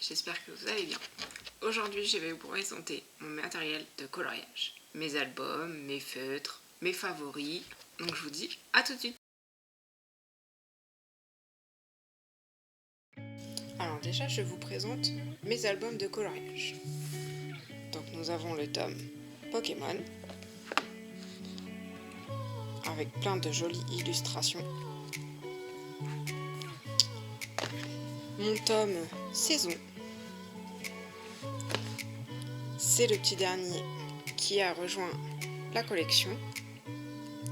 j'espère que vous allez bien. Aujourd'hui, je vais vous présenter mon matériel de coloriage, mes albums, mes feutres, mes favoris. Donc je vous dis à tout de suite. Alors déjà, je vous présente mes albums de coloriage. Donc nous avons le tome Pokémon, avec plein de jolies illustrations. Mon tome Saison, c'est le petit dernier qui a rejoint la collection.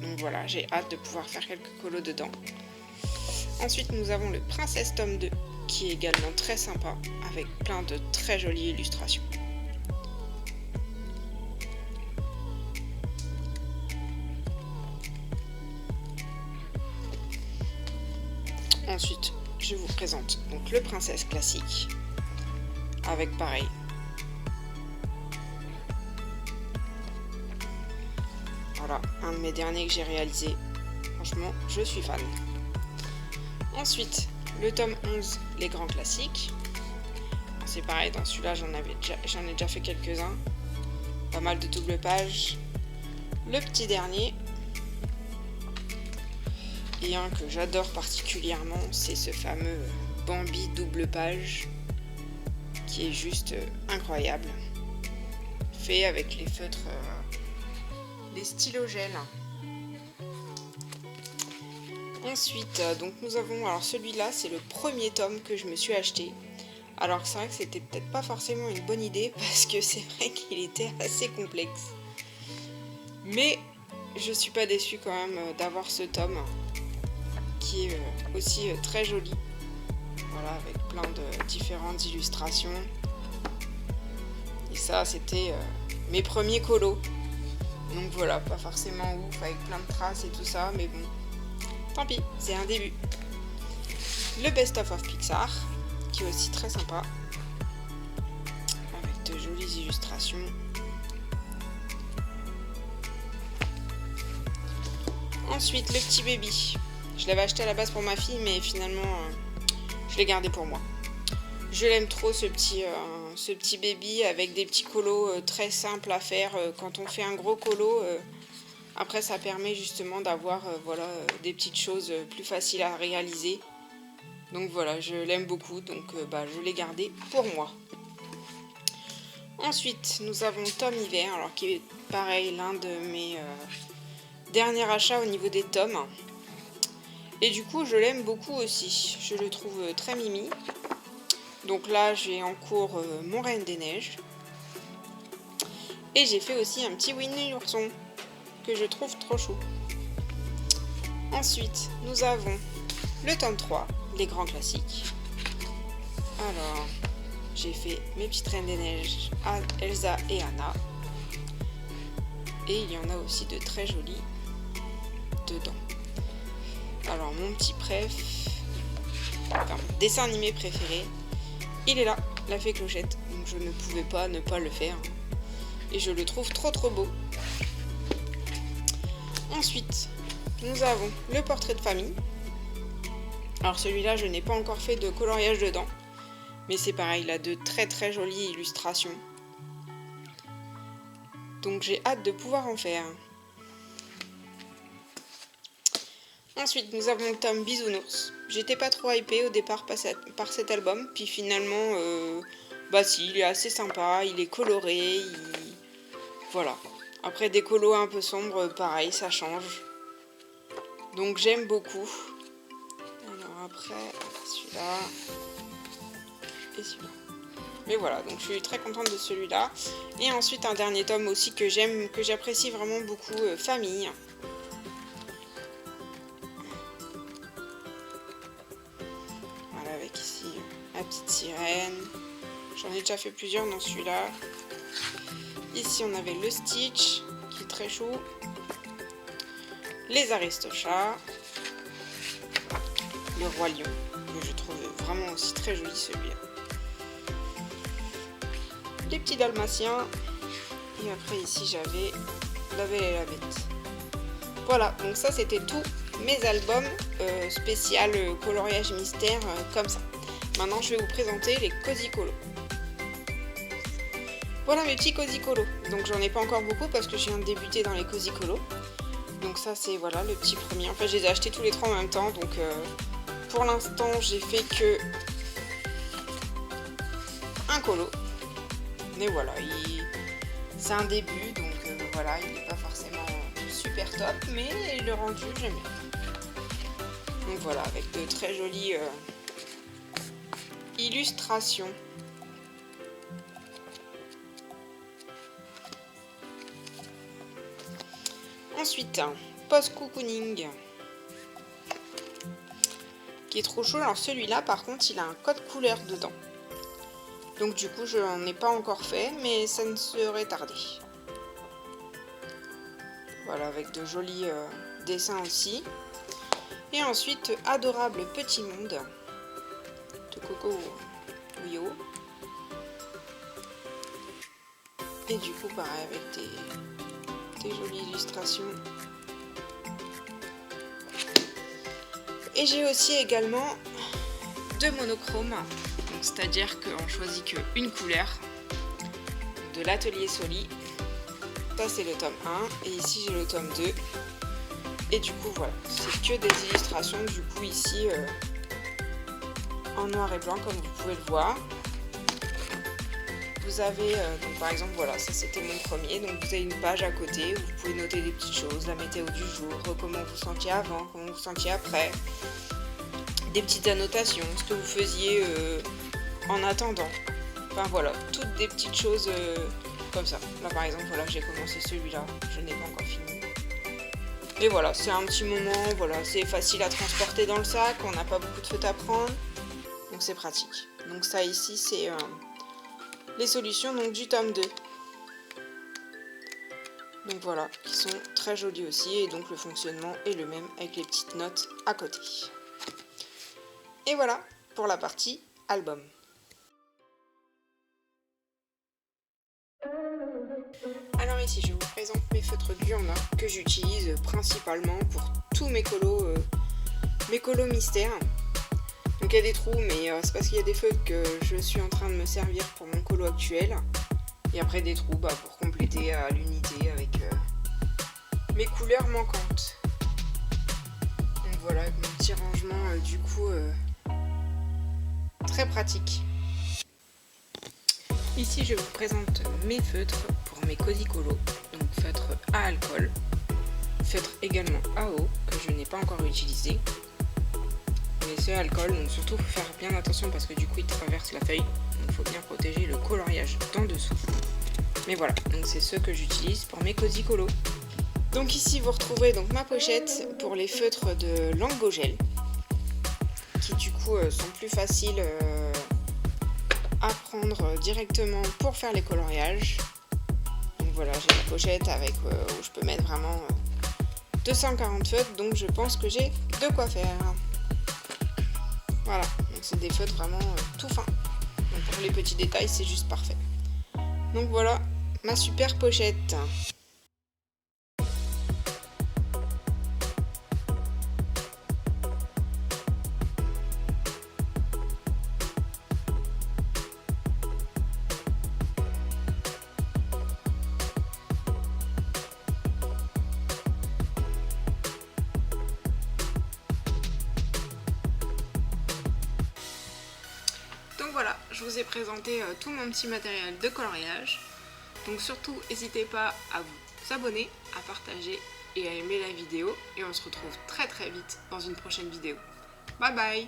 Donc voilà, j'ai hâte de pouvoir faire quelques colos dedans. Ensuite, nous avons le Princesse tome 2, qui est également très sympa, avec plein de très jolies illustrations. Ensuite, je vous présente donc le Princesse classique, avec pareil. Voilà, un de mes derniers que j'ai réalisé. Franchement, je suis fan. Ensuite, le tome 11, les grands classiques. C'est pareil, dans celui-là, j'en ai déjà fait quelques-uns. Pas mal de double pages. Le petit dernier. Et un que j'adore particulièrement, c'est ce fameux Bambi double page, qui est juste incroyable. Fait avec les feutres, les stylos gel. Ensuite, donc nous avons, alors celui-là, c'est le premier tome que je me suis acheté. Alors c'est vrai que c'était peut-être pas forcément une bonne idée, parce que c'est vrai qu'il était assez complexe. Mais je suis pas déçue quand même d'avoir ce tome, qui est aussi très joli. Voilà, avec plein de différentes illustrations. Et ça, c'était mes premiers colos. Donc voilà, pas forcément ouf, avec plein de traces et tout ça, mais bon, tant pis, c'est un début. Le Best of Pixar, qui est aussi très sympa, avec de jolies illustrations. Ensuite, le petit baby. Je l'avais acheté à la base pour ma fille, mais finalement, je l'ai gardé pour moi. Je l'aime trop, ce petit baby, avec des petits colos très simples à faire. Quand on fait un gros colo, après ça permet justement d'avoir des petites choses plus faciles à réaliser. Donc voilà, je l'aime beaucoup, donc je l'ai gardé pour moi. Ensuite, nous avons Tome Hiver, alors qui est pareil, l'un de mes derniers achats au niveau des tomes. Et du coup, je l'aime beaucoup aussi. Je le trouve très mimi. Donc là, j'ai en cours mon Reine des Neiges. Et j'ai fait aussi un petit Winnie l'ourson, que je trouve trop chou. Ensuite, nous avons le tome 3, les grands classiques. Alors, j'ai fait mes petites Reines des Neiges, Elsa et Anna. Et il y en a aussi de très jolis dedans. Alors, mon petit dessin animé préféré, il est là, La Fée Clochette. Donc je ne pouvais pas ne pas le faire. Et je le trouve trop beau. Ensuite, nous avons le portrait de famille. Alors celui-là, je n'ai pas encore fait de coloriage dedans. Mais c'est pareil, il a de très jolies illustrations. Donc j'ai hâte de pouvoir en faire. Ensuite, nous avons le tome Bisounours. J'étais pas trop hypée au départ par cet album. Puis finalement, si, il est assez sympa, il est coloré. Voilà. Après des colos un peu sombres, pareil, ça change. Donc j'aime beaucoup. Alors après, celui-là. Et celui-là. Mais voilà, donc je suis très contente de celui-là. Et ensuite, un dernier tome aussi que j'aime, que j'apprécie vraiment beaucoup, Famille. Avec ici la petite sirène. J'en ai déjà fait plusieurs dans celui-là. Ici on avait le Stitch qui est très chou. Les Aristochats. Le Roi Lion, que je trouve vraiment aussi très joli celui-là. Les petits Dalmatiens. Et après ici j'avais La Belle et la Bête. Voilà, donc ça c'était tout mes albums spécial coloriage mystère comme ça. maintenant je vais vous présenter les Cozy Colo. Voilà mes petits Cozy Colo. Donc j'en ai pas encore beaucoup parce que je viens de débuter dans les Cozy Colo. Donc ça c'est voilà le petit premier. En fait je les ai achetés tous les trois en même temps. Donc pour l'instant j'ai fait que un colo. Mais voilà, c'est un début. Donc voilà, il n'est pas forcément super top. Mais le rendu j'aime bien. Donc voilà, avec de très jolies illustrations. Ensuite, post-cocooning qui est trop chaud. Alors celui-là par contre il a un code couleur dedans. Donc du coup je n'en ai pas encore fait mais ça ne serait tardé. Voilà, avec de jolis dessins aussi. Et ensuite adorable petit monde de Coco Yo. Et du coup pareil avec des jolies illustrations. Et j'ai aussi également deux monochromes, c'est-à-dire qu'on choisit qu'une couleur de l'atelier Soli. Ça c'est le tome 1 et ici j'ai le tome 2. Et du coup voilà, c'est que des illustrations du coup ici en noir et blanc comme vous pouvez le voir. Vous avez, donc par exemple, voilà, ça c'était mon premier, donc vous avez une page à côté où vous pouvez noter des petites choses, la météo du jour, comment vous sentiez avant, comment vous sentiez après, des petites annotations, ce que vous faisiez en attendant, enfin voilà, toutes des petites choses comme ça. Là par exemple, voilà, j'ai commencé celui-là, je n'ai pas encore fini. Et voilà, c'est un petit moment, voilà, c'est facile à transporter dans le sac, on n'a pas beaucoup de feutres à prendre, donc c'est pratique. Donc ça ici c'est... les solutions donc du tome 2. Donc voilà, qui sont très jolies aussi et donc le fonctionnement est le même avec les petites notes à côté. Et voilà pour la partie album. Alors ici je vous présente mes feutres Guyana que j'utilise principalement pour tous mes colos mystères. Donc il y a des trous, mais c'est parce qu'il y a des feutres que je suis en train de me servir pour mon colo actuel. Et après des trous pour compléter à l'unité avec mes couleurs manquantes. Donc voilà, avec mon petit rangement du coup très pratique. Ici je vous présente mes feutres pour mes Cozy Colo. Donc feutre à alcool, feutre également à eau que je n'ai pas encore utilisé. Mais c'est alcool, donc surtout faut faire bien attention parce que du coup il traverse la feuille, donc il faut bien protéger le coloriage d'en dessous. Mais voilà, donc c'est ceux que j'utilise pour mes Cozy Colo. Donc ici vous retrouverez donc ma pochette pour les feutres de Langogel, qui du coup sont plus faciles à prendre directement pour faire les coloriages. Donc voilà, j'ai la pochette avec où je peux mettre vraiment 240 feutres, donc je pense que j'ai de quoi faire. Voilà, donc c'est des feutres vraiment tout fins. Donc pour les petits détails, c'est juste parfait. Donc voilà, ma super pochette. Donc voilà, je vous ai présenté tout mon petit matériel de coloriage. Donc surtout, n'hésitez pas à vous abonner, à partager et à aimer la vidéo. Et on se retrouve très très vite dans une prochaine vidéo. Bye bye!